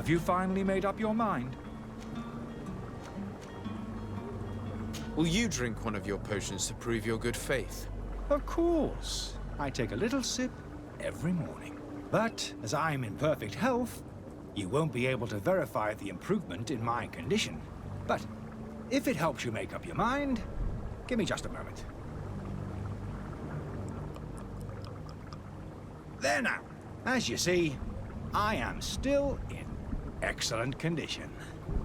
Have you finally made up your mind? Will you drink one of your potions to prove your good faith? Of course. I take a little sip every morning. But as I'm in perfect health, you won't be able to verify the improvement in my condition. But if it helps you make up your mind, give me just a moment. There now. As you see, I am still in excellent condition.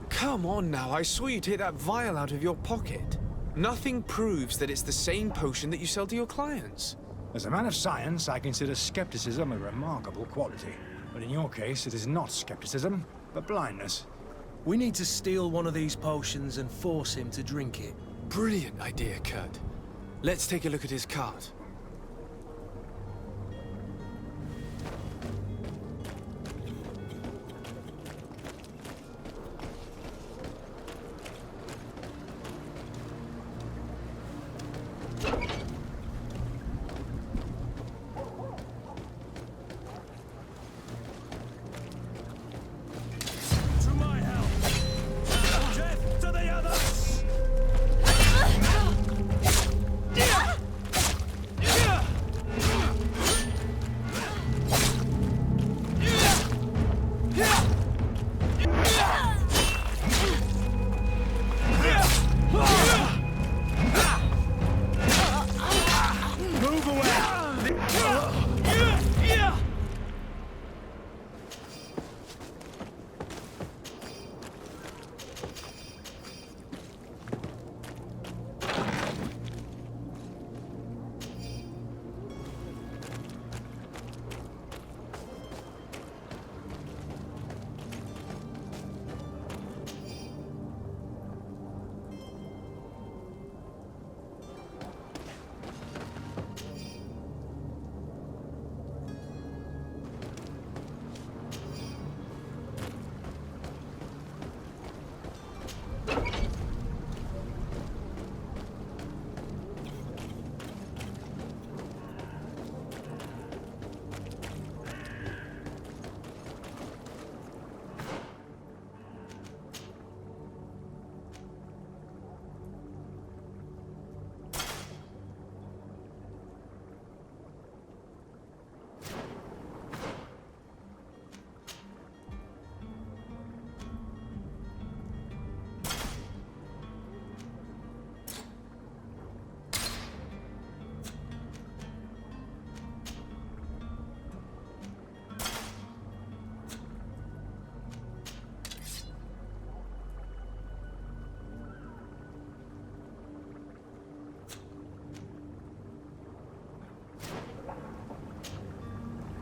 Come on now, I saw you take that vial out of your pocket. Nothing proves that it's the same potion that you sell to your clients. As a man of science, I consider skepticism a remarkable quality. But in your case, it is not skepticism, but blindness. We need to steal one of these potions and force him to drink it. Brilliant idea, Kurt. Let's take a look at his cart.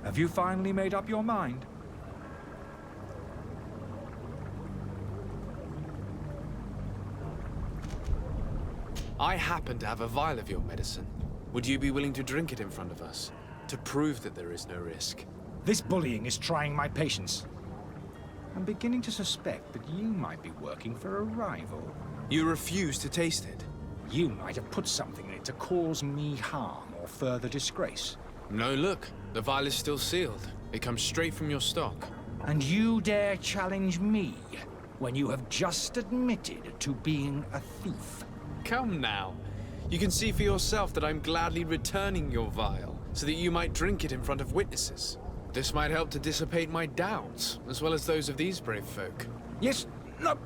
Have you finally made up your mind? I happen to have a vial of your medicine. Would you be willing to drink it in front of us, to prove that there is no risk? This bullying is trying my patience. I'm beginning to suspect that you might be working for a rival. You refuse to taste it? You might have put something in it to cause me harm or further disgrace. No, look. The vial is still sealed. It comes straight from your stock. And you dare challenge me when you have just admitted to being a thief? Come now. You can see for yourself that I'm gladly returning your vial, so that you might drink it in front of witnesses. This might help to dissipate my doubts, as well as those of these brave folk. Yes, no,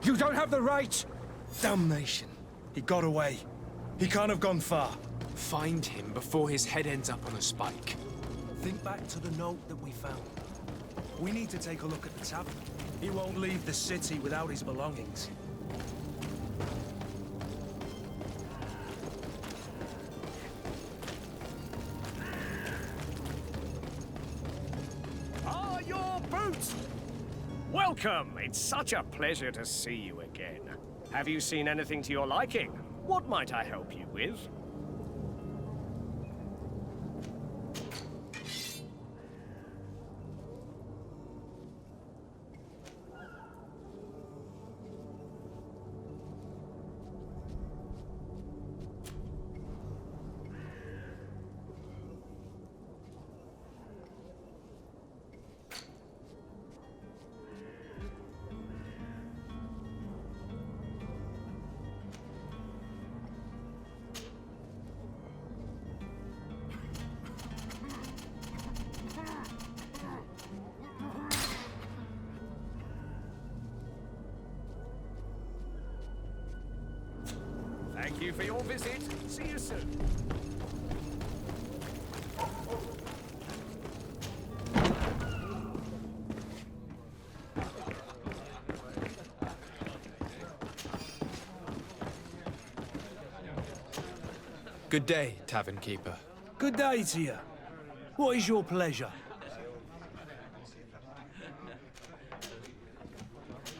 you don't have the right! Damnation. He got away. He can't have gone far. Find him before his head ends up on a spike. Think back to the note that we found. We need to take a look at the tavern. He won't leave the city without his belongings. Ah, your boots! Welcome! It's such a pleasure to see you again. Have you seen anything to your liking? What might I help you with? Thank you for your visit. See you soon. Good day, tavern keeper. Good day to you. What is your pleasure?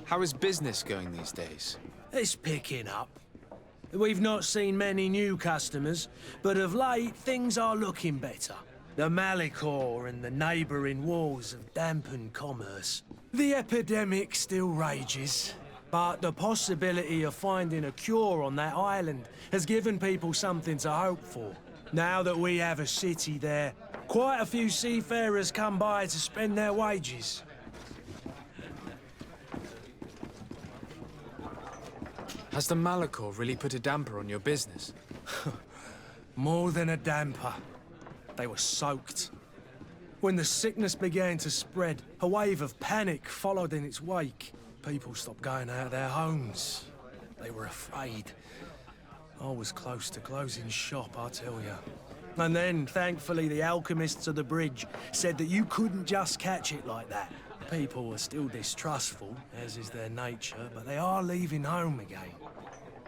How is business going these days? It's picking up. We've not seen many new customers, but of late, things are looking better. The Malicor and the neighbouring wars have dampened commerce. The epidemic still rages, but the possibility of finding a cure on that island has given people something to hope for. Now that we have a city there, quite a few seafarers come by to spend their wages. Has the Malicor really put a damper on your business? More than a damper. They were soaked. When the sickness began to spread, a wave of panic followed in its wake. People stopped going out of their homes. They were afraid. I was close to closing shop, I tell you. And then, thankfully, the alchemists of the bridge said that you couldn't just catch it like that. People are still distrustful, as is their nature, but they are leaving home again.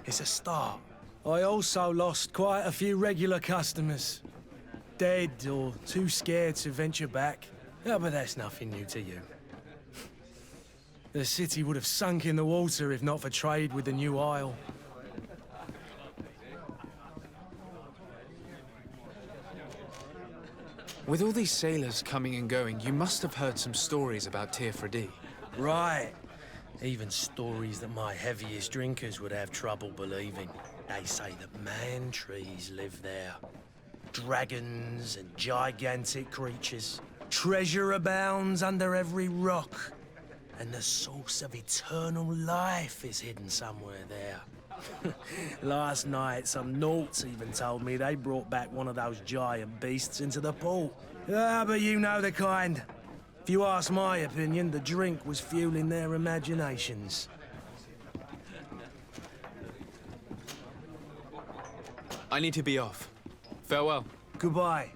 It's a start. I also lost quite a few regular customers. Dead or too scared to venture back. Yeah, but that's nothing new to you. The city would have sunk in the water if not for trade with the new isle. With all these sailors coming and going, you must have heard some stories about Tirfredi. Right. Even stories that my heaviest drinkers would have trouble believing. They say that man-trees live there. Dragons and gigantic creatures. Treasure abounds under every rock. And the source of eternal life is hidden somewhere there. Last night, some Nauts even told me they brought back one of those giant beasts into the port. Ah, but you know the kind. If you ask my opinion, the drink was fueling their imaginations. I need to be off. Farewell. Goodbye.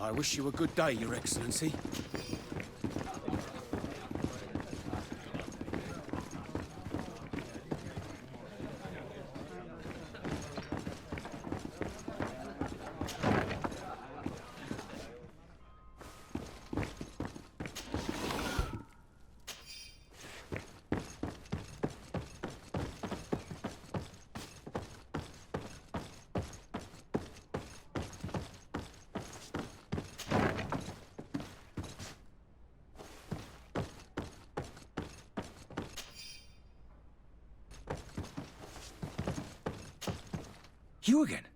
I wish you a good day, Your Excellency. You again?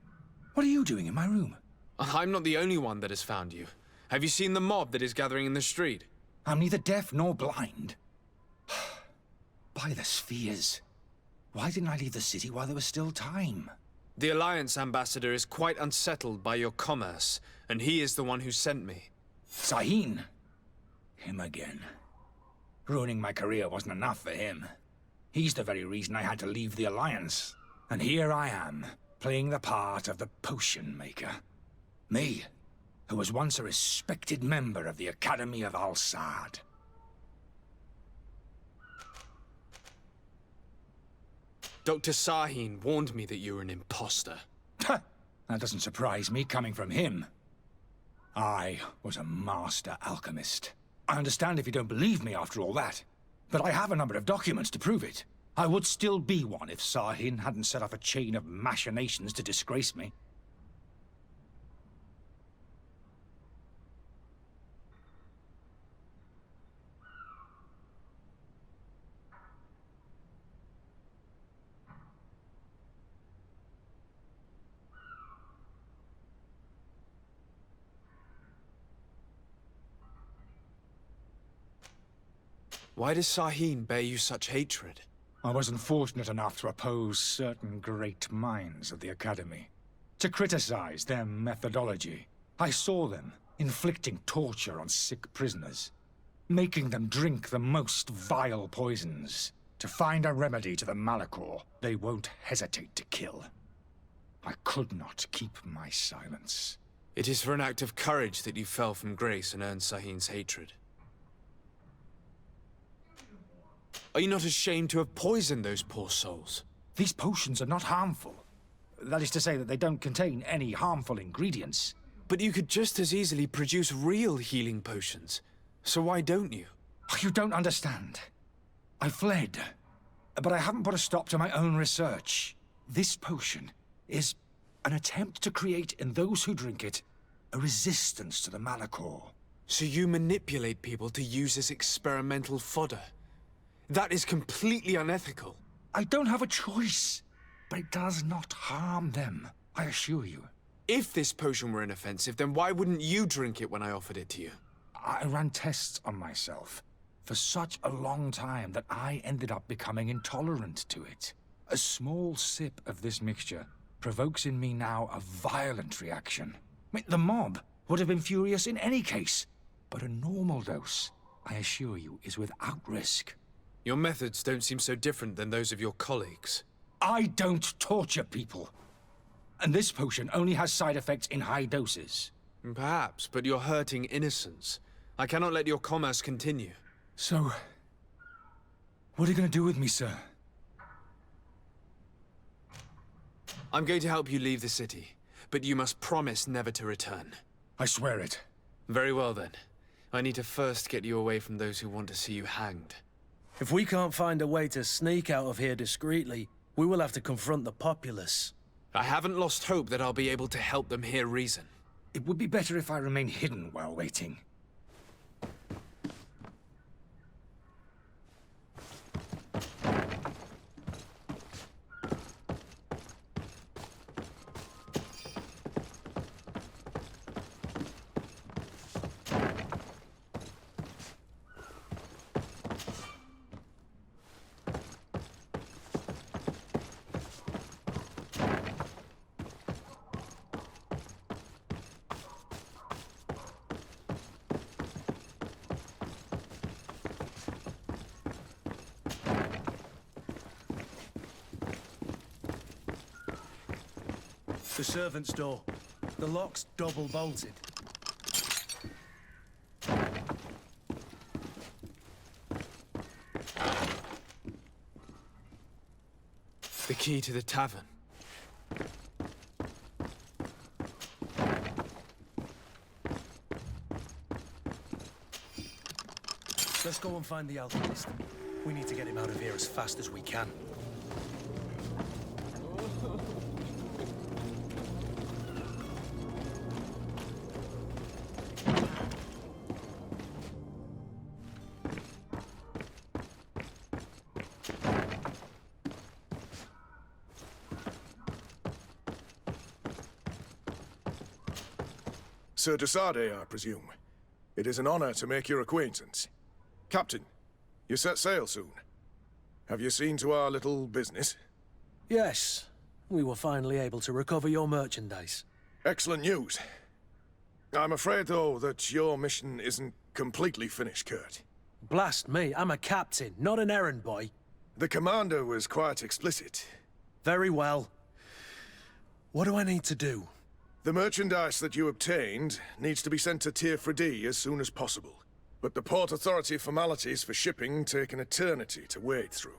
What are you doing in my room? I'm not the only one that has found you. Have you seen the mob that is gathering in the street? I'm neither deaf nor blind. By the spheres. Why didn't I leave the city while there was still time? The Alliance ambassador is quite unsettled by your commerce, and he is the one who sent me. Sahin. Him again. Ruining my career wasn't enough for him. He's the very reason I had to leave the Alliance. And here I am, playing the part of the potion maker. Me, who was once a respected member of the Academy of Al-Sad. Dr. Sahin warned me that you were an imposter. That doesn't surprise me, coming from him. I was a master alchemist. I understand if you don't believe me after all that, but I have a number of documents to prove it. I would still be one if Sahin hadn't set off a chain of machinations to disgrace me. Why does Sahin bear you such hatred? I wasn't fortunate enough to oppose certain great minds of the Academy. To criticize their methodology. I saw them inflicting torture on sick prisoners. making them drink the most vile poisons to find a remedy to the malachor they won't hesitate to kill. I could not keep my silence. It is for an act of courage that you fell from grace and earned Sahin's hatred. Are you not ashamed to have poisoned those poor souls? These potions are not harmful. That is to say that they don't contain any harmful ingredients. But you could just as easily produce real healing potions. So why don't you? You don't understand. I fled, but I haven't put a stop to my own research. This potion is an attempt to create in those who drink it a resistance to the malachor. So you manipulate people to use as experimental fodder? That is completely unethical. I don't have a choice, but it does not harm them, I assure you. If this potion were inoffensive, then why wouldn't you drink it when I offered it to you? I ran tests on myself for such a long time that I ended up becoming intolerant to it. A small sip of this mixture provokes in me now a violent reaction. I mean, the mob would have been furious in any case, but a normal dose, I assure you, is without risk. Your methods don't seem so different than those of your colleagues. I don't torture people. And this potion only has side effects in high doses. Perhaps, but you're hurting innocents. I cannot let your commerce continue. So, what are you going to do with me, sir? I'm going to help you leave the city, but you must promise never to return. I swear it. Very well then. I need to first get you away from those who want to see you hanged. If we can't find a way to sneak out of here discreetly, we will have to confront the populace. I haven't lost hope that I'll be able to help them hear reason. It would be better if I remain hidden while waiting. The servant's door. The lock's double bolted. The key to the tavern. Let's go and find the alchemist. We need to get him out of here as fast as we can. Sir Desade, I presume. It is an honor to make your acquaintance. Captain, you set sail soon. Have you seen to our little business? Yes, we were finally able to recover your merchandise. Excellent news. I'm afraid, though, that your mission isn't completely finished, Kurt. Blast me, I'm a captain, not an errand boy. The commander was quite explicit. Very well. What do I need to do? The merchandise that you obtained needs to be sent to Tier 4D as soon as possible. But the Port Authority formalities for shipping take an eternity to wade through.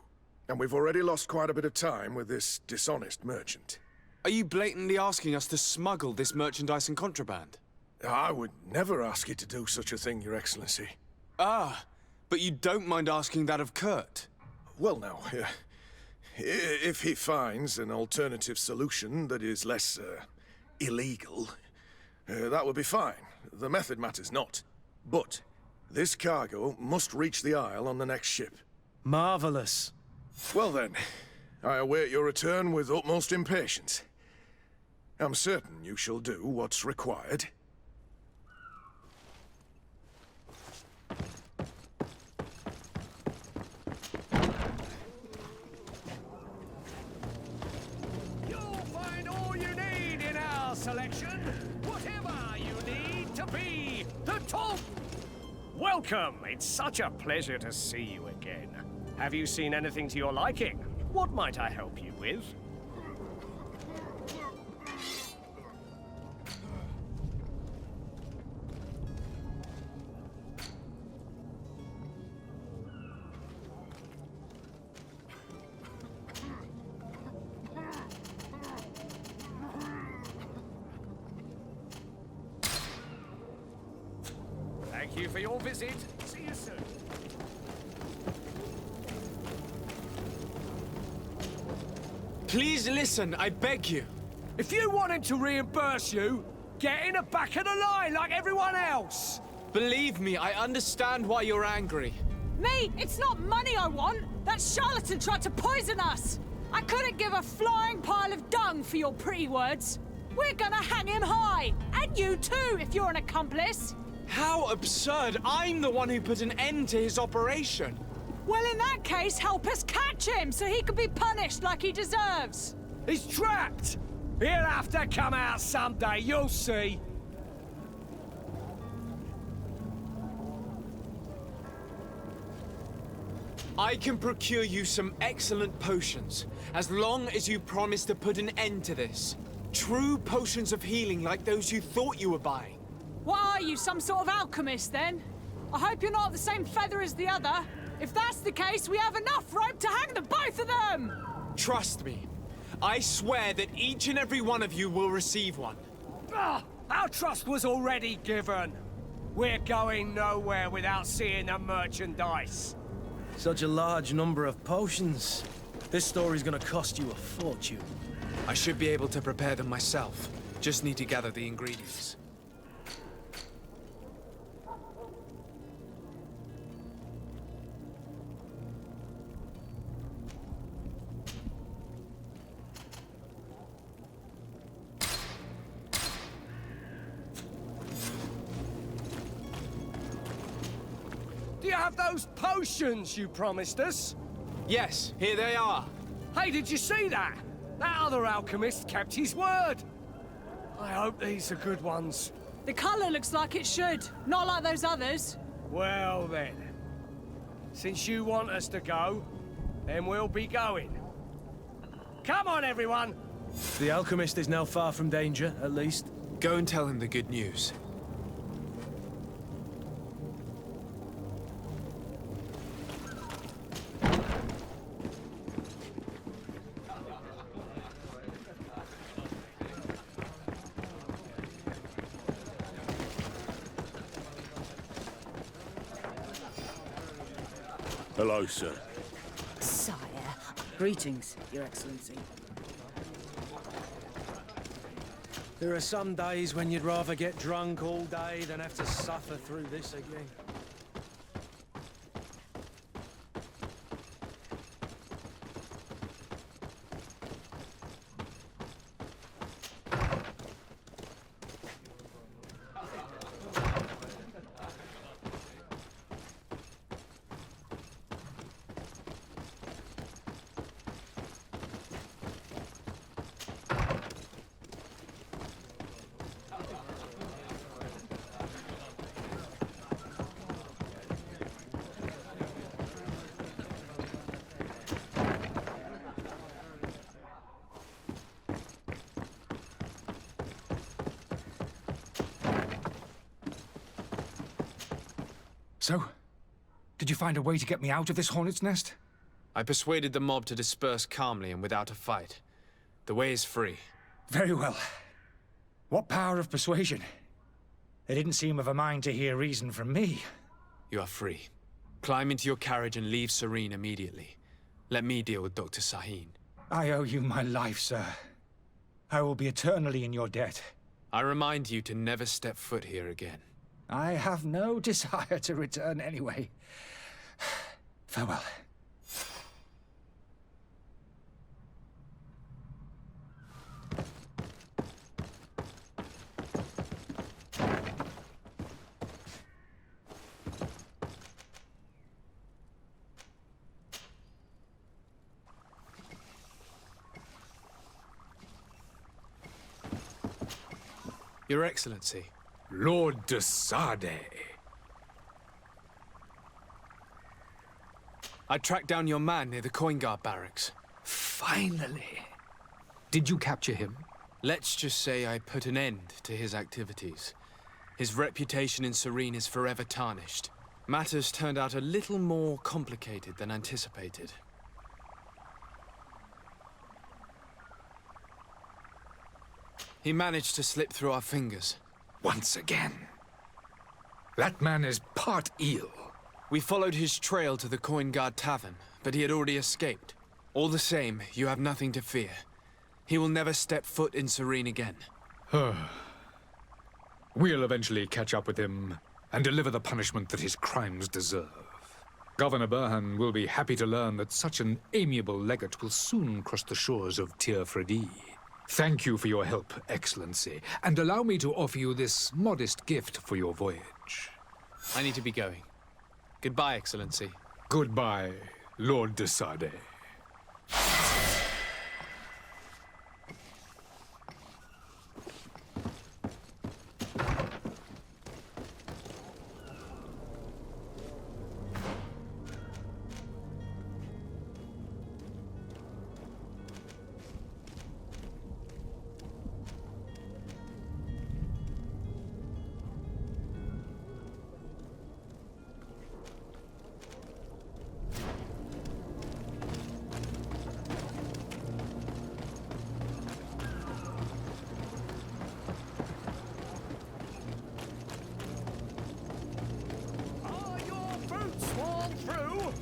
And we've already lost quite a bit of time with this dishonest merchant. Are you blatantly asking us to smuggle this merchandise and contraband? I would never ask you to do such a thing, Your Excellency. Ah, but you don't mind asking that of Kurt? Well, now, if he finds an alternative solution that is less, illegal, that would be fine. The method matters not. But this cargo must reach the Isle on the next ship. Marvelous. Well then, I await your return with utmost impatience. I'm certain you shall do what's required. You'll find all you need in our selection. Whatever you need to be the top. Welcome! It's such a pleasure to see you again. Have you seen anything to your liking? What might I help you with? Thank you for your visit. See you soon. Please listen, I beg you. If you want him to reimburse you, get in the back of the line like everyone else. Believe me, I understand why you're angry. Me? It's not money I want! That charlatan tried to poison us! I couldn't give a flying pile of dung for your pretty words. We're gonna hang him high! And you too, if you're an accomplice! How absurd! I'm the one who put an end to his operation. Well, in that case, help us catch him so he can be punished like he deserves. He's trapped! He'll have to come out someday, you'll see. I can procure you some excellent potions, as long as you promise to put an end to this. True potions of healing like those you thought you were buying. What are you, some sort of alchemist, then? I hope you're not the same feather as the other. If that's the case, we have enough rope to hang the both of them! Trust me. I swear that each and every one of you will receive one. Our trust was already given. We're going nowhere without seeing the merchandise. Such a large number of potions. This story's gonna cost you a fortune. I should be able to prepare them myself. Just need to gather the ingredients. Do you have those potions you promised us? Yes, here they are. Hey, did you see that? That other alchemist kept his word. I hope these are good ones. The colour looks like it should, not like those others. Well then, since you want us to go, then we'll be going. Come on, everyone! The alchemist is now far from danger, at least. Go and tell him the good news. Hello, sir. Sire. Greetings, Your Excellency. There are some days when you'd rather get drunk all day than have to suffer through this again. So, did you find a way to get me out of this hornet's nest? I persuaded the mob to disperse calmly and without a fight. The way is free. Very well. What power of persuasion? They didn't seem of a mind to hear reason from me. You are free. Climb into your carriage and leave Serene immediately. Let me deal with Dr. Sahin. I owe you my life, sir. I will be eternally in your debt. I remind you to never step foot here again. I have no desire to return anyway. Farewell. Your Excellency. Lord de Sade. I tracked down your man near the coin guard barracks. Finally. Did you capture him? Let's just say I put an end to his activities. His reputation in Serene is forever tarnished. Matters turned out a little more complicated than anticipated. He managed to slip through our fingers. Once again. That man is part eel. We followed his trail to the Coin Guard Tavern, but he had already escaped. All the same, you have nothing to fear. He will never step foot in Serene again. We'll eventually catch up with him and deliver the punishment that his crimes deserve. Governor Burhan will be happy to learn that such an amiable legate will soon cross the shores of Tir Fredi. Thank you for your help, Excellency, and allow me to offer you this modest gift for your voyage. I need to be going. Goodbye, Excellency. Goodbye, Lord de Sade. Are your boots worn through?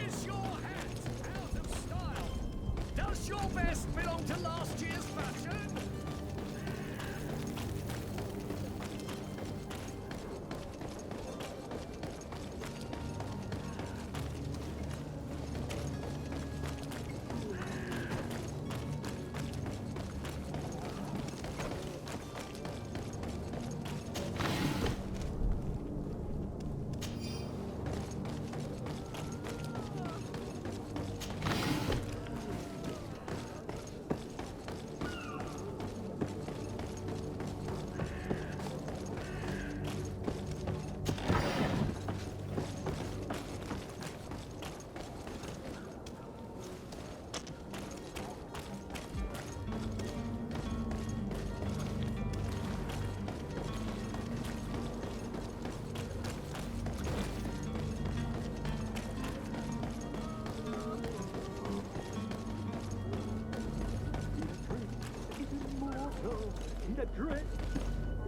Is your hat out of style? Does your vest belong to last year's fashion?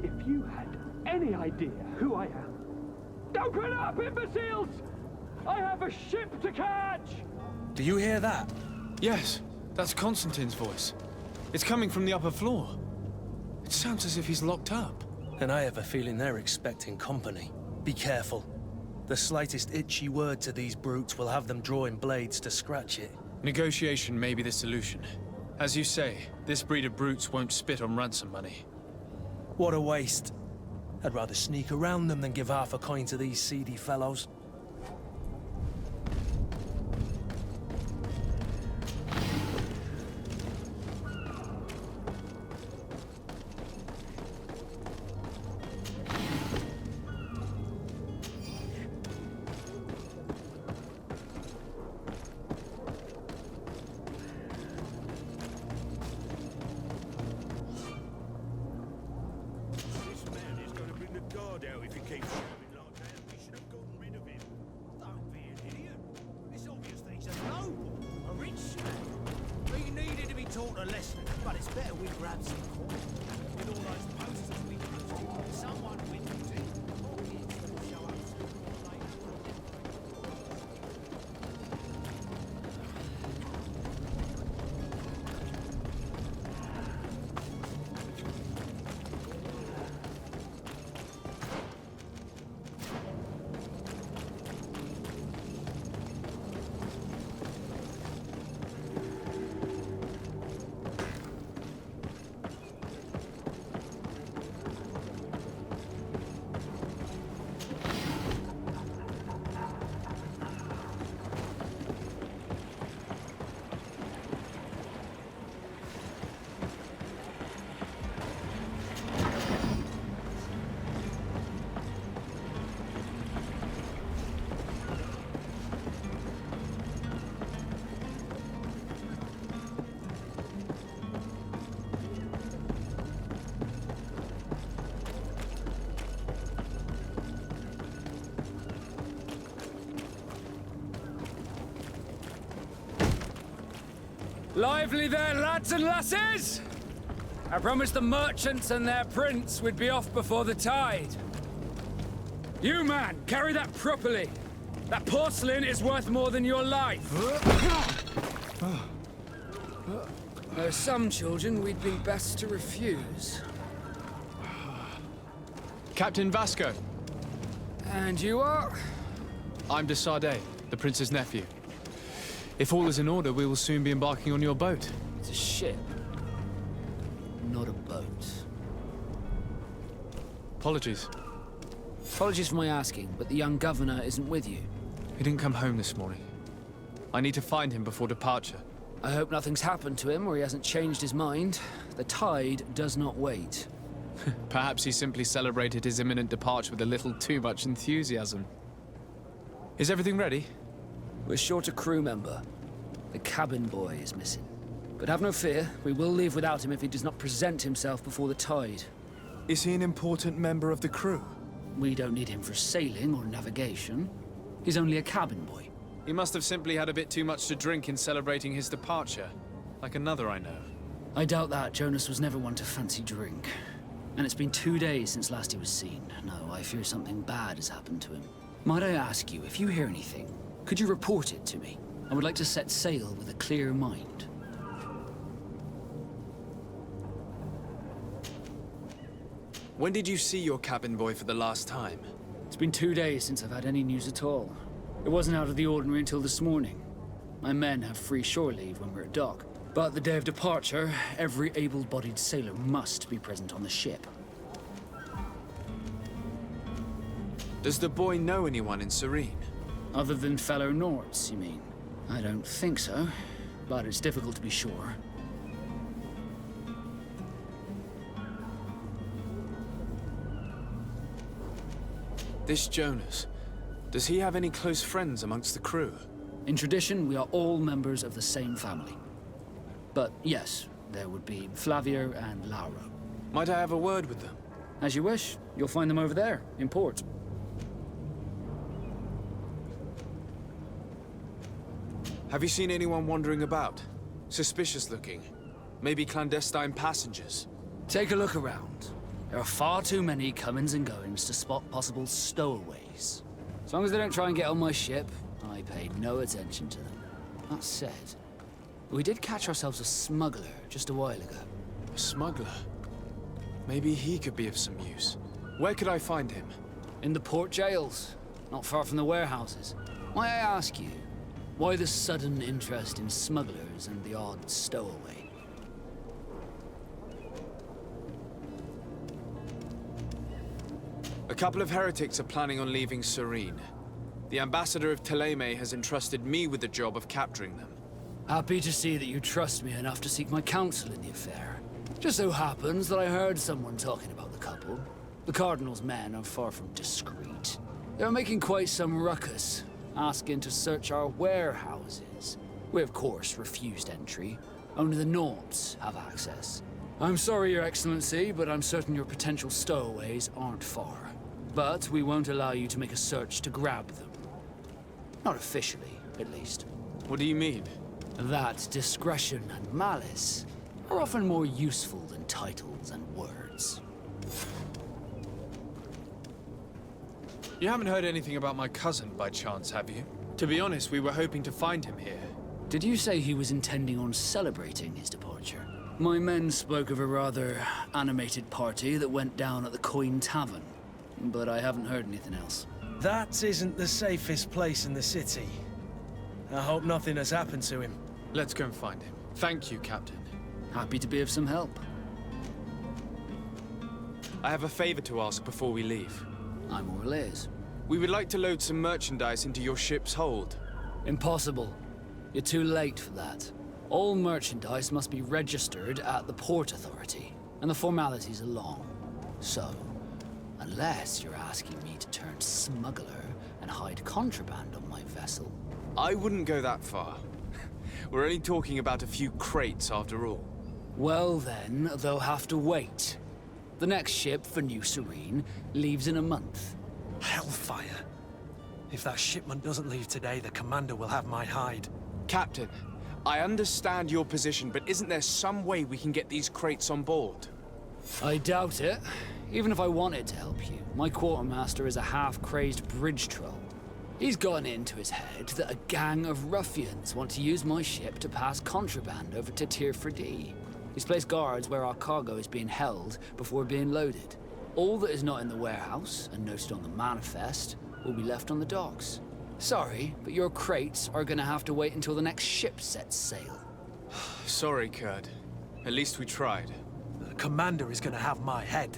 If you had any idea who I am. Open up, imbeciles! I have a ship to catch! Do you hear that? Yes, that's Constantine's voice. It's coming from the upper floor. It sounds as if he's locked up. And I have a feeling they're expecting company. Be careful. The slightest itchy word to these brutes will have them drawing blades to scratch it. Negotiation may be the solution. As you say, this breed of brutes won't spit on ransom money. What a waste. I'd rather sneak around them than give half a coin to these seedy fellows. Lively there, lads and lasses! I promised the merchants and their prince we'd be off before the tide. You, man, carry that properly. That porcelain is worth more than your life. There are some children we'd be best to refuse. Captain Vasco. And you are? I'm de Sardet, the prince's nephew. If all is in order, we will soon be embarking on your boat. It's a ship, not a boat. Apologies. Apologies for my asking, but the young governor isn't with you. He didn't come home this morning. I need to find him before departure. I hope nothing's happened to him or he hasn't changed his mind. The tide does not wait. Perhaps he simply celebrated his imminent departure with a little too much enthusiasm. Is everything ready? We're short a crew member. The cabin boy is missing. But have no fear, we will leave without him if he does not present himself before the tide. Is he an important member of the crew? We don't need him for sailing or navigation. He's only a cabin boy. He must have simply had a bit too much to drink in celebrating his departure. Like another I know. I doubt that. Jonas was never one to fancy drink. And it's been 2 days since last he was seen. No, I fear something bad has happened to him. Might I ask you, if you hear anything, could you report it to me? I would like to set sail with a clear mind. When did you see your cabin boy for the last time? It's been 2 days since I've had any news at all. It wasn't out of the ordinary until this morning. My men have free shore leave when we're at dock. But the day of departure, every able-bodied sailor must be present on the ship. Does the boy know anyone in Serene? Other than fellow Nords, you mean? I don't think so, but it's difficult to be sure. This Jonas, does he have any close friends amongst the crew? In tradition, we are all members of the same family. But yes, there would be Flavio and Laura. Might I have a word with them? As you wish. You'll find them over there, in port. Have you seen anyone wandering about? Suspicious looking. Maybe clandestine passengers? Take a look around. There are far too many comings and goings to spot possible stowaways. As long as they don't try and get on my ship, I paid no attention to them. That said, we did catch ourselves a smuggler just a while ago. A smuggler? Maybe he could be of some use. Where could I find him? In the port jails, not far from the warehouses. Might I ask you, why the sudden interest in smugglers and the odd stowaway? A couple of heretics are planning on leaving Serene. The ambassador of Teleme has entrusted me with the job of capturing them. Happy to see that you trust me enough to seek my counsel in the affair. Just so happens that I heard someone talking about the couple. The Cardinal's men are far from discreet. They're making quite some ruckus, asking to search our warehouses. We, of course, refused entry. Only the Norbs have access. I'm sorry, Your Excellency, but I'm certain your potential stowaways aren't far. But we won't allow you to make a search to grab them. Not officially, at least. What do you mean? That discretion and malice are often more useful than titles and words. You haven't heard anything about my cousin by chance, have you? To be honest, we were hoping to find him here. Did you say he was intending on celebrating his departure? My men spoke of a rather animated party that went down at the Coin Tavern, but I haven't heard anything else. That isn't the safest place in the city. I hope nothing has happened to him. Let's go and find him. Thank you, Captain. Happy to be of some help. I have a favor to ask before we leave. I'm all ears. We would like to load some merchandise into your ship's hold. Impossible. You're too late for that. All merchandise must be registered at the Port Authority, and the formalities are long. So, unless you're asking me to turn smuggler and hide contraband on my vessel. I wouldn't go that far. We're only talking about a few crates after all. Well then, they'll have to wait. The next ship for New Serene leaves in a month. Hellfire. If that shipment doesn't leave today, the commander will have my hide. Captain, I understand your position, but isn't there some way we can get these crates on board? I doubt it. Even if I wanted to help you, my quartermaster is a half-crazed bridge troll. He's gotten it into his head that a gang of ruffians want to use my ship to pass contraband over to Tier 4D. He's placed guards where our cargo is being held before being loaded. All that is not in the warehouse, and noted on the manifest, will be left on the docks. Sorry, but your crates are gonna have to wait until the next ship sets sail. Sorry, Kurt. At least we tried. The commander is gonna have my head.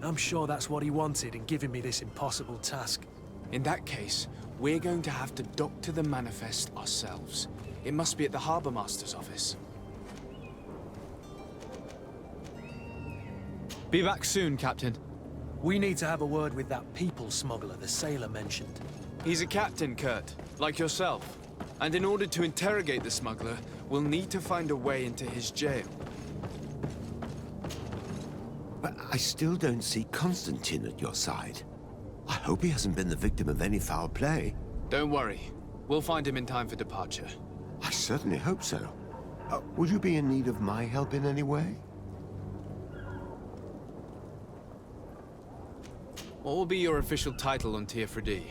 I'm sure that's what he wanted in giving me this impossible task. In that case, we're going to have to dock to the manifest ourselves. It must be at the Harbour Master's office. Be back soon, Captain. We need to have a word with that people smuggler the sailor mentioned. He's a captain, Kurt, like yourself. And in order to interrogate the smuggler, we'll need to find a way into his jail. But I still don't see Constantine at your side. I hope he hasn't been the victim of any foul play. Don't worry. We'll find him in time for departure. I certainly hope so. Would you be in need of my help in any way? What will be your official title on Tier 4D?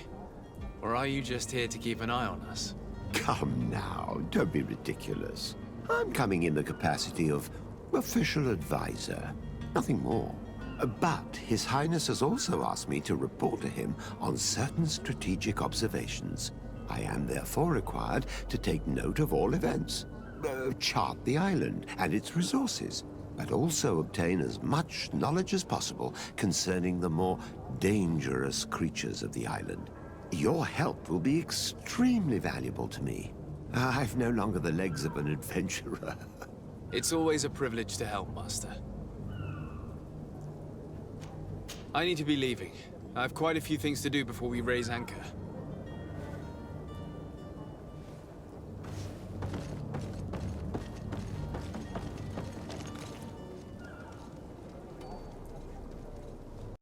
Or are you just here to keep an eye on us? Come now, don't be ridiculous. I'm coming in the capacity of official advisor, nothing more. But His Highness has also asked me to report to him on certain strategic observations. I am therefore required to take note of all events, chart the island and its resources, but also obtain as much knowledge as possible concerning the more dangerous creatures of the island. Your help will be extremely valuable to me. I've no longer the legs of an adventurer. It's always a privilege to help, Master. I need to be leaving. I have quite a few things to do before we raise anchor.